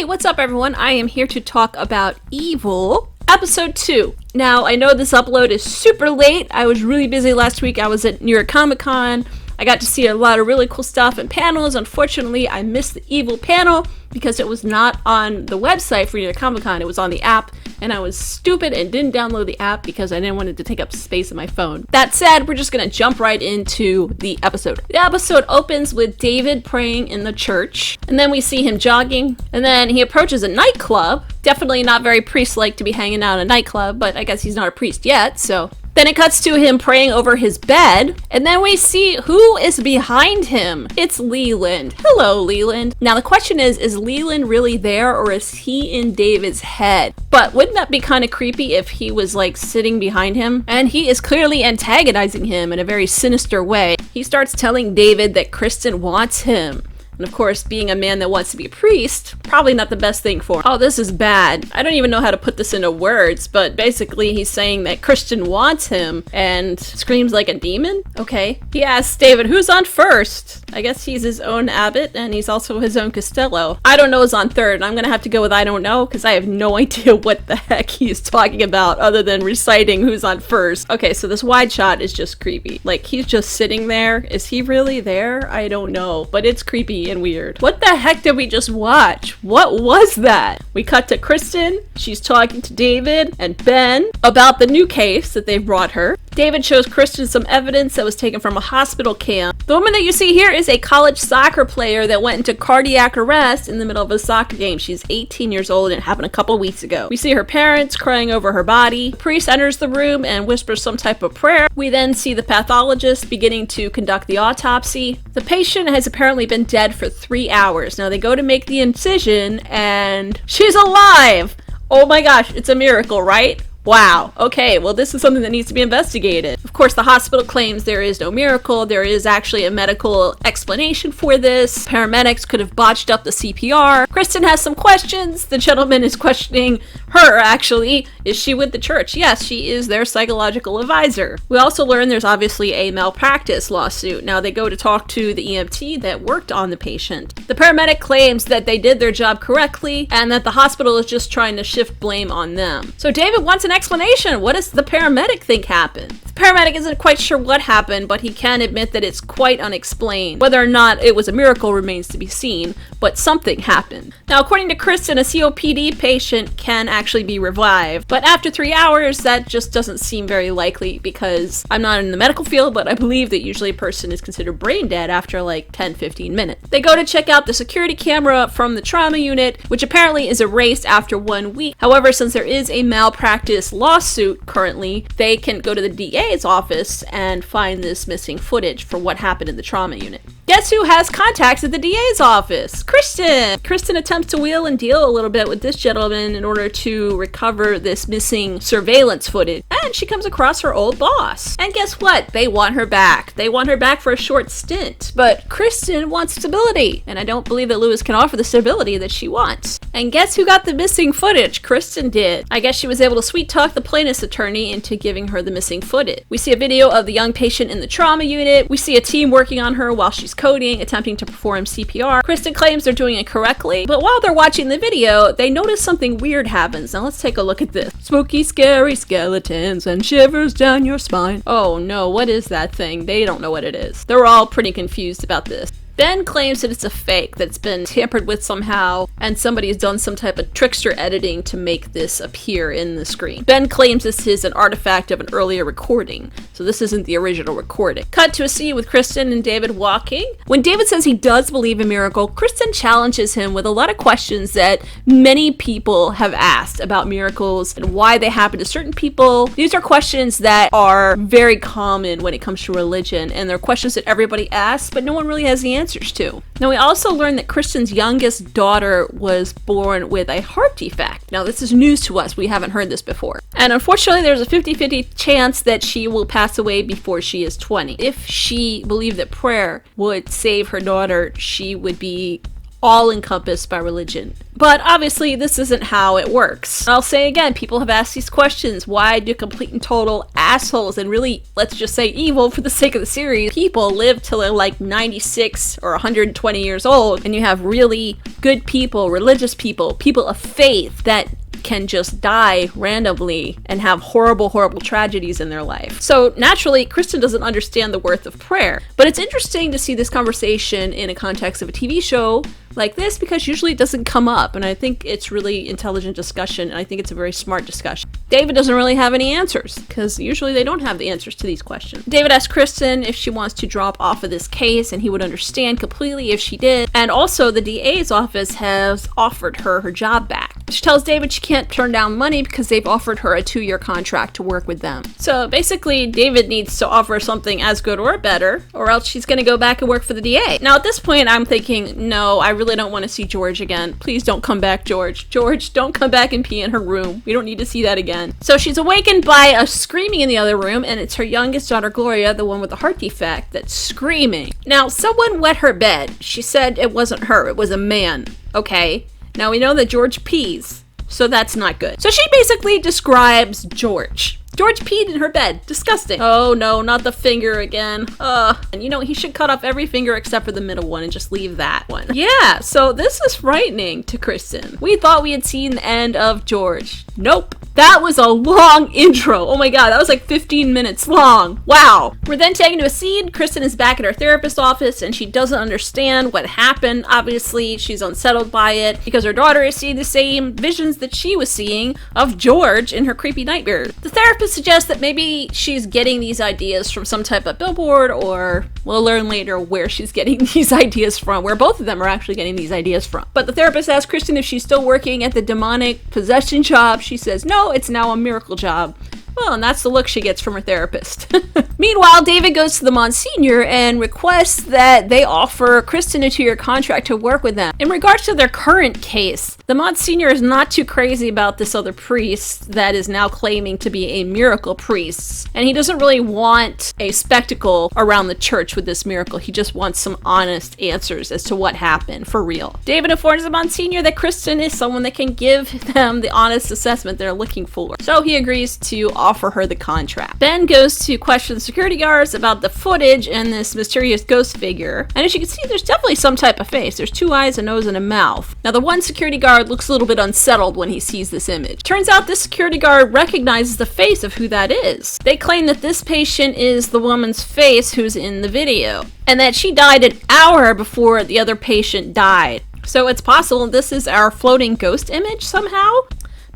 Hey, what's up everyone? I am here to talk about Evil, episode 2. Now, I know this upload is super late. I was really busy last week. I was at New York Comic Con. I got to see a lot of really cool stuff and panels. Unfortunately, I missed the Evil panel because it was not on the website for New York Comic Con. It was on the app, and I was stupid and didn't download the app because I didn't want it to take up space on my phone. That said, we're just going to jump right into the episode. The episode opens with David praying in the church, and then we see him jogging, and then he approaches a nightclub. Definitely not very priest-like to be hanging out in a nightclub, but I guess he's not a priest yet, so... Then it cuts to him praying over his bed, and then we see who is behind him. It's Leland. Hello, Leland. Now the question is Leland really there, or is he in David's head? But wouldn't that be kind of creepy if he was like sitting behind him? And he is clearly antagonizing him in a very sinister way. He starts telling David that Kristen wants him. And of course, being a man that wants to be a priest, probably not the best thing for him. Oh, this is bad. I don't even know how to put this into words, but basically he's saying that Christian wants him and screams like a demon? Okay. He asks David, who's on first? I guess he's his own abbot, and he's also his own Costello. I don't know is on third, and I'm gonna have to go with I don't know, because I have no idea what the heck he's talking about other than reciting who's on first. Okay, so this wide shot is just creepy. Like, he's just sitting there. Is he really there? I don't know, but it's creepy and weird. What the heck did we just watch? What was that? We cut to Kristen. She's talking to David and Ben about the new case that they've brought her. David shows Kristen some evidence that was taken from a hospital camp. The woman that you see here is a college soccer player that went into cardiac arrest in the middle of a soccer game. She's 18 years old and it happened a couple weeks ago. We see her parents crying over her body. The priest enters the room and whispers some type of prayer. We then see the pathologist beginning to conduct the autopsy. The patient has apparently been dead for 3 hours. Now they go to make the incision and she's alive! Oh my gosh, it's a miracle, right? Wow, okay, well this is something that needs to be investigated. Of course, the hospital claims there is no miracle. There is actually a medical explanation for this. Paramedics could have botched up the CPR. Kristen has some questions. The gentleman is questioning her, actually. Is she with the church? Yes, she is their psychological advisor. We also learn there's obviously a malpractice lawsuit. Now they go to talk to the EMT that worked on the patient. The paramedic claims that they did their job correctly and that the hospital is just trying to shift blame on them. So David wants an explanation. What does the paramedic think happened? The paramedic isn't quite sure what happened, but he can admit that it's quite unexplained. Whether or not it was a miracle remains to be seen, but something happened. Now, according to Kristen, a COPD patient can actually be revived, but after 3 hours, that just doesn't seem very likely because I'm not in the medical field, but I believe that usually a person is considered brain dead after like 10-15 minutes. They go to check out the security camera from the trauma unit, which apparently is erased after 1 week. However, since there is a malpractice lawsuit currently, they can go to the DA's office and find this missing footage for what happened in the trauma unit. Guess who has contacts at the DA's office? Kristen! Kristen attempts to wheel and deal a little bit with this gentleman in order to recover this missing surveillance footage. And she comes across her old boss. And guess what? They want her back. They want her back for a short stint. But Kristen wants stability. And I don't believe that Lewis can offer the stability that she wants. And guess who got the missing footage? Kristen did. I guess she was able to sweet talk the plaintiff's attorney into giving her the missing footage. We see a video of the young patient in the trauma unit. We see a team working on her while she's coding, attempting to perform CPR. Kristen claims they're doing it correctly, but while they're watching the video, they notice something weird happens. Now let's take a look at this. Spooky, scary skeletons and shivers down your spine. Oh no, what is that thing? They don't know what it is. They're all pretty confused about this. Ben claims that it's a fake that's been tampered with somehow, and somebody's done some type of trickster editing to make this appear in the screen. Ben claims this is an artifact of an earlier recording, so this isn't the original recording. Cut to a scene with Kristen and David walking. When David says he does believe in miracle, Kristen challenges him with a lot of questions that many people have asked about miracles and why they happen to certain people. These are questions that are very common when it comes to religion, and they're questions that everybody asks, but no one really has the answers to. Now we also learned that Kristen's youngest daughter was born with a heart defect. Now this is news to us. We haven't heard this before. And unfortunately there's a 50-50 chance that she will pass away before she is 20. If she believed that prayer would save her daughter, she would be all encompassed by religion. But obviously, this isn't how it works. I'll say again, people have asked these questions. Why do complete and total assholes and really, let's just say evil for the sake of the series, people live till they're like 96 or 120 years old, and you have really good people, religious people, people of faith that can just die randomly and have horrible, horrible tragedies in their life. So naturally, Kristen doesn't understand the worth of prayer. But it's interesting to see this conversation in a context of a TV show like this, because usually it doesn't come up, and I think it's really intelligent discussion, and I think it's a very smart discussion. David doesn't really have any answers, because usually they don't have the answers to these questions. David asks Kristen if she wants to drop off of this case, and he would understand completely if she did. And also, the DA's office has offered her her job back. She tells David she can't turn down money because they've offered her a 2-year contract to work with them. So basically, David needs to offer something as good or better, or else she's going to go back and work for the DA. Now, at this point, I'm thinking, no, I really don't want to see George again. Please don't come back, George. George, don't come back and pee in her room. We don't need to see that again. So she's awakened by a screaming in the other room, and it's her youngest daughter, Gloria, the one with the heart defect, that's screaming. Now, someone wet her bed. She said it wasn't her, it was a man. Okay. Now we know that George pees, so that's not good. So she basically describes George. George peed in her bed. Disgusting. Oh no, not the finger again. And you know, he should cut off every finger except for the middle one and just leave that one. Yeah, so this is frightening to Kristen. We thought we had seen the end of George. Nope. That was a long intro. Oh my god, that was like 15 minutes long. Wow. We're then taken to a scene. Kristen is back at her therapist's office and she doesn't understand what happened. Obviously, she's unsettled by it because her daughter is seeing the same visions that she was seeing of George in her creepy nightmares. The therapist suggests that maybe she's getting these ideas from some type of billboard, or we'll learn later where she's getting these ideas from, where both of them are actually getting these ideas from. But the therapist asks Kristen if she's still working at the demonic possession job. She says no, it's now a miracle job. Well, and that's the look she gets from her therapist. Meanwhile, David goes to the Monsignor and requests that they offer Kristen a 2-year contract to work with them. In regards to their current case, the Monsignor is not too crazy about this other priest that is now claiming to be a miracle priest. And he doesn't really want a spectacle around the church with this miracle. He just wants some honest answers as to what happened for real. David informs the Monsignor that Kristen is someone that can give them the honest assessment they're looking for. So he agrees to offer her the contract. Ben goes to question the security guards about the footage and this mysterious ghost figure. And as you can see, there's definitely some type of face. There's 2 eyes, a nose, and a mouth. Now, the one security guard looks a little bit unsettled when he sees this image. Turns out this security guard recognizes the face of who that is. They claim that this patient is the woman's face who's in the video, and that she died an hour before the other patient died. So it's possible this is our floating ghost image somehow?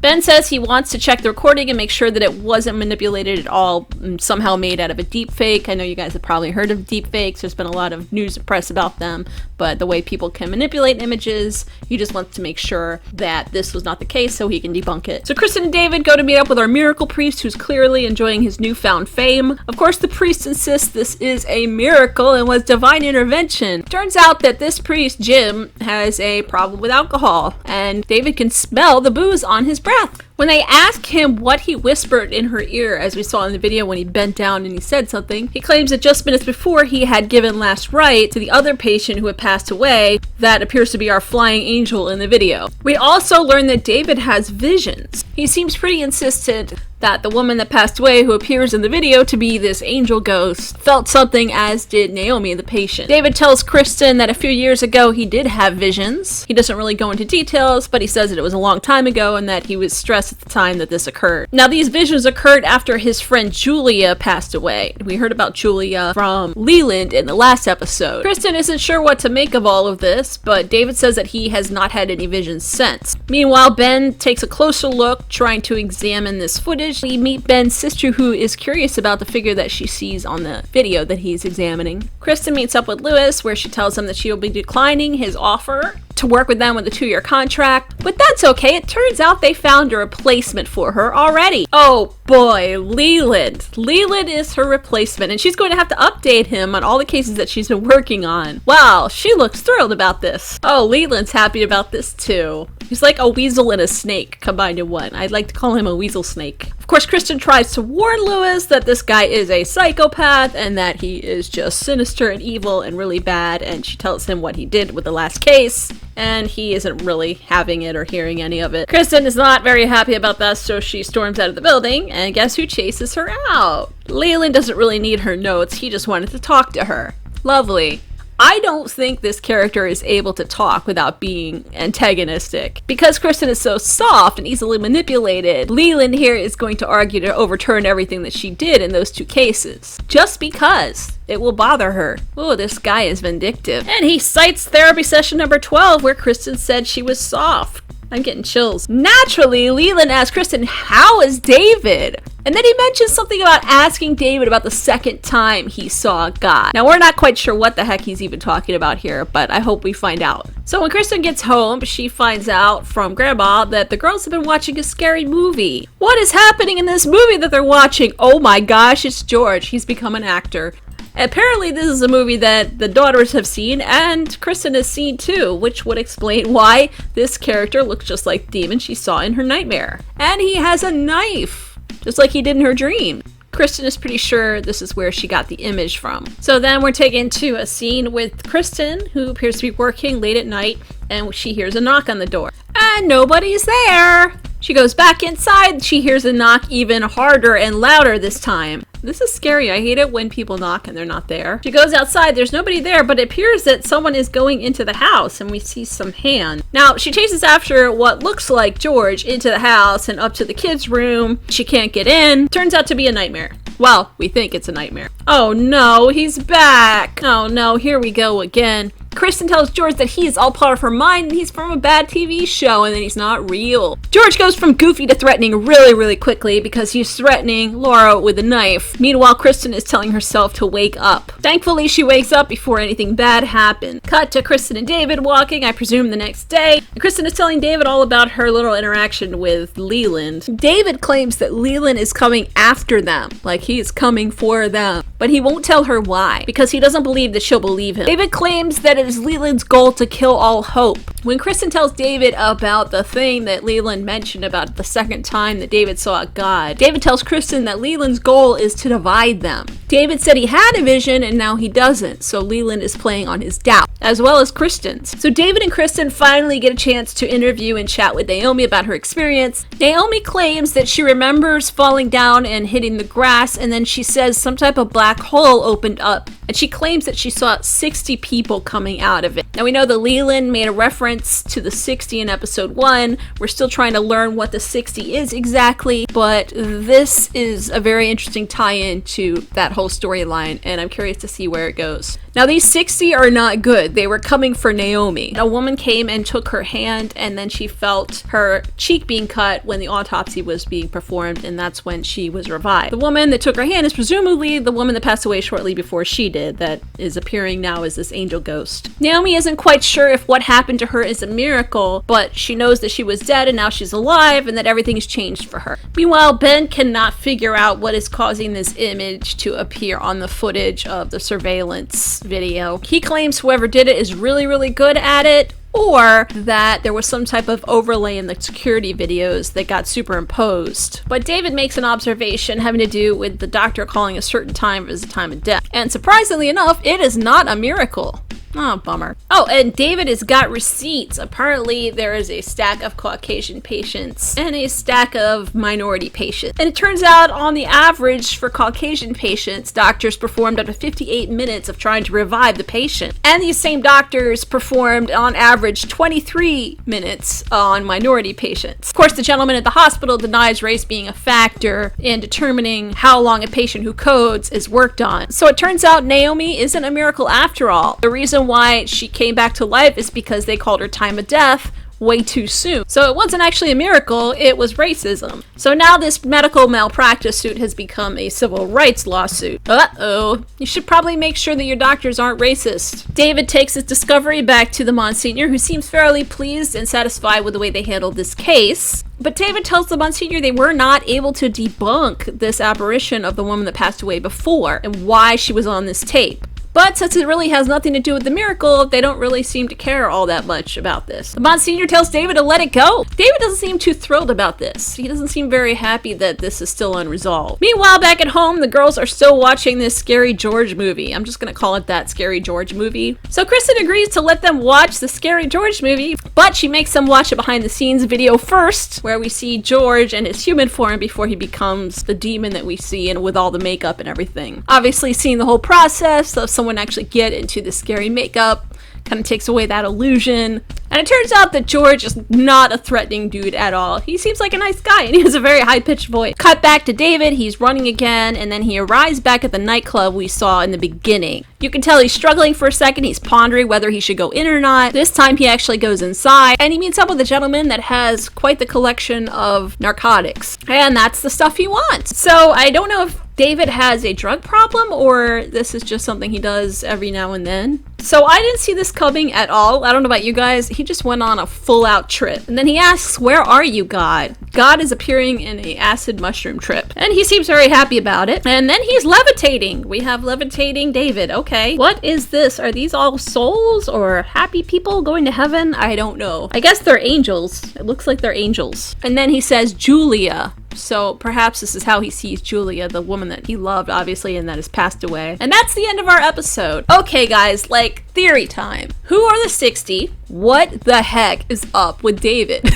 Ben says he wants to check the recording and make sure that it wasn't manipulated at all, somehow made out of a deep fake. I know you guys have probably heard of deep fakes. There's been a lot of news and press about them, but the way people can manipulate images, he just wants to make sure that this was not the case so he can debunk it. So Kristen and David go to meet up with our miracle priest, who's clearly enjoying his newfound fame. Of course, the priest insists this is a miracle and was divine intervention. Turns out that this priest, Jim, has a problem with alcohol, and David can smell the booze on his breath. When they ask him what he whispered in her ear, as we saw in the video when he bent down and he said something, he claims that just minutes before he had given last rite to the other patient who had passed away, that appears to be our flying angel in the video. We also learn that David has visions. He seems pretty insistent that the woman that passed away, who appears in the video to be this angel ghost, felt something, as did Naomi, the patient. David tells Kristen that a few years ago he did have visions. He doesn't really go into details, but he says that it was a long time ago and that he was stressed at the time that this occurred. Now, these visions occurred after his friend Julia passed away. We heard about Julia from Leland in the last episode. Kristen isn't sure what to make of all of this, but David says that he has not had any visions since. Meanwhile, Ben takes a closer look, trying to examine this footage. We meet Ben's sister, who is curious about the figure that she sees on the video that he's examining. Kristen meets up with Lewis, where she tells him that she will be declining his offer to work with them with a 2-year contract, but that's okay. It turns out they found a replacement for her already. Oh boy, Leland. Leland is her replacement, and she's going to have to update him on all the cases that she's been working on. Wow, she looks thrilled about this. Oh, Leland's happy about this too. He's like a weasel and a snake combined in one. I'd like to call him a weasel snake. Of course, Kristen tries to warn Lewis that this guy is a psychopath and that he is just sinister and evil and really bad, and she tells him what he did with the last case, and he isn't really having it or hearing any of it. Kristen is not very happy about that, so she storms out of the building, and guess who chases her out? Leland doesn't really need her notes, he just wanted to talk to her. Lovely. I don't think this character is able to talk without being antagonistic. Because Kristen is so soft and easily manipulated, Leland here is going to argue to overturn everything that she did in those two cases. Just because it will bother her. Oh, this guy is vindictive. And he cites therapy session number 12 where Kristen said she was soft. I'm getting chills. Naturally, Leland asks Kristen, how is David? And then he mentions something about asking David about the second time he saw God. Now, we're not quite sure what the heck he's even talking about here, but I hope we find out. So when Kristen gets home, she finds out from Grandma that the girls have been watching a scary movie. What is happening in this movie that they're watching? Oh my gosh, it's George. He's become an actor. Apparently this is a movie that the daughters have seen and Kristen has seen too, which would explain why this character looks just like the demon she saw in her nightmare. And he has a knife, just like he did in her dream. Kristen is pretty sure this is where she got the image from. So then we're taken to a scene with Kristen, who appears to be working late at night, and she hears a knock on the door. And nobody's there! She goes back inside, she hears a knock even harder and louder this time. This is scary. I hate it when people knock and they're not there. She goes outside, there's nobody there, but it appears that someone is going into the house and we see some hand. Now, she chases after what looks like George into the house and up to the kids' room. She can't get in. Turns out to be a nightmare. Well, we think it's a nightmare. Oh no, he's back. Oh no, here we go again. Kristen tells George that he is all part of her mind and he's from a bad TV show and that he's not real. George goes from goofy to threatening really quickly because he's threatening Laura with a knife. Meanwhile, Kristen is telling herself to wake up. Thankfully, she wakes up before anything bad happened. Cut to Kristen and David walking, I presume the next day. And Kristen is telling David all about her little interaction with Leland. David claims that Leland is coming after them, like he is coming for them. But he won't tell her why, because he doesn't believe that she'll believe him. David claims that it is Leland's goal to kill all hope. When Kristen tells David about the thing that Leland mentioned about the second time that David saw God, David tells Kristen that Leland's goal is to divide them. David said he had a vision and now he doesn't, so Leland is playing on his doubt, as well as Kristen's. So David and Kristen finally get a chance to interview and chat with Naomi about her experience. Naomi claims that she remembers falling down and hitting the grass, and then she says some type of black hole opened up, and she claims that she saw 60 people coming out of it. Now we know that Leland made a reference to the 60 in episode 1. We're still trying to learn what the 60 is exactly, but this is a very interesting tie-in to that whole storyline, and I'm curious to see where it goes. Now these 60 are not good. They were coming for Naomi. A woman came and took her hand, and then she felt her cheek being cut when the autopsy was being performed, and that's when she was revived. The woman that took her hand is presumably the woman that passed away shortly before she did, that is appearing now as this angel ghost. Naomi isn't quite sure if what happened to her is a miracle, but she knows that she was dead and now she's alive and that everything's changed for her. Meanwhile, Ben cannot figure out what is causing this image to appear on the footage of the surveillance video. He claims whoever did it is really good at it, or that there was some type of overlay in the security videos that got superimposed. But David makes an observation having to do with the doctor calling a certain time as the time of death. And surprisingly enough, it is not a miracle. Oh, bummer. Oh, and David has got receipts. Apparently, there is a stack of Caucasian patients and a stack of minority patients. And it turns out, on the average for Caucasian patients, doctors performed up to 58 minutes of trying to revive the patient. And these same doctors performed, on average, 23 minutes on minority patients. Of course, the gentleman at the hospital denies race being a factor in determining how long a patient who codes is worked on. So it turns out Naomi isn't a miracle after all. The reason why she came back to life is because they called her time of death way too soon. So it wasn't actually a miracle, it was racism. So now this medical malpractice suit has become a civil rights lawsuit. Uh-oh. You should probably make sure that your doctors aren't racist. David takes his discovery back to the Monsignor, who seems fairly pleased and satisfied with the way they handled this case. But David tells the Monsignor they were not able to debunk this apparition of the woman that passed away before and why she was on this tape. But since it really has nothing to do with the miracle, they don't really seem to care all that much about this. Monsignor tells David to let it go. David doesn't seem too thrilled about this. He doesn't seem very happy that this is still unresolved. Meanwhile, back at home, the girls are still watching this Scary George movie. I'm just gonna call it that, Scary George movie. So Kristen agrees to let them watch the Scary George movie, but she makes them watch a behind the scenes video first, where we see George in his human form before he becomes the demon that we see and with all the makeup and everything. Obviously, seeing the whole process of someone actually get into the scary makeup kind of takes away that illusion. And it turns out that George is not a threatening dude at all. He seems like a nice guy, and he has a very high-pitched voice. Cut back to David. He's running again, and then he arrives back at the nightclub we saw in the beginning. You can tell he's struggling for a second. He's pondering whether he should go in or not. This time he actually goes inside, and he meets up with a gentleman that has quite the collection of narcotics. And that's the stuff he wants. So I don't know if David has a drug problem, or this is just something he does every now and then. So I didn't see this coming at all. I don't know about you guys. He just went on a full-out trip. And then he asks, "Where are you, God?" God is appearing in a acid mushroom trip. And he seems very happy about it. And then he's levitating. We have levitating David. Okay. What is this? Are these all souls or happy people going to heaven? I don't know. I guess they're angels. It looks like they're angels. And then he says, "Julia." So perhaps this is how he sees Julia, the woman that he loved, obviously, and that has passed away. And that's the end of our episode. Okay, guys, like, theory time. Who are the 60? What the heck is up with David?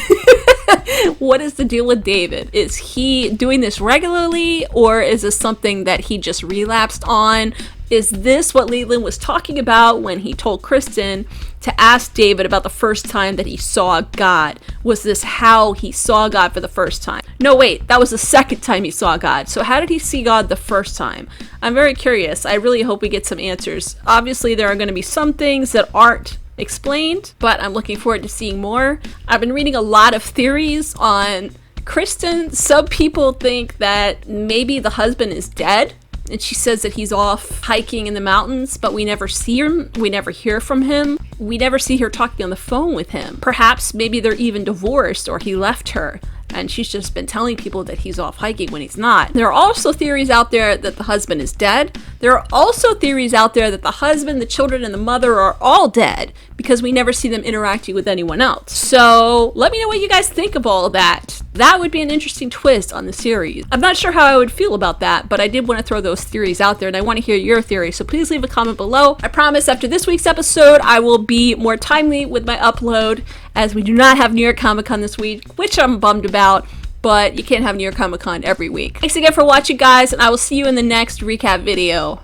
What is the deal with David? Is he doing this regularly, or is this something that he just relapsed on? Is this what Leland was talking about when he told Kristen to ask David about the first time that he saw God? Was this how he saw God for the first time? No, wait, that was the second time he saw God. So how did he see God the first time? I'm very curious. I really hope we get some answers. Obviously, there are going to be some things that aren't explained, but I'm looking forward to seeing more. I've been reading a lot of theories on Kristen. Some people think that maybe the husband is dead, and she says that he's off hiking in the mountains, but we never see him. We never hear from him. We never see her talking on the phone with him. Perhaps maybe they're even divorced, or he left her, and she's just been telling people that he's off hiking when he's not. There are also theories out there that the husband is dead. There are also theories out there that the husband, the children, and the mother are all dead because we never see them interacting with anyone else. So let me know what you guys think of all of that. That would be an interesting twist on the series. I'm not sure how I would feel about that, but I did want to throw those theories out there, and I want to hear your theory, so please leave a comment below. I promise after this week's episode, I will be more timely with my upload, as we do not have New York Comic Con this week, which I'm bummed about, but you can't have New York Comic Con every week. Thanks again for watching, guys, and I will see you in the next recap video.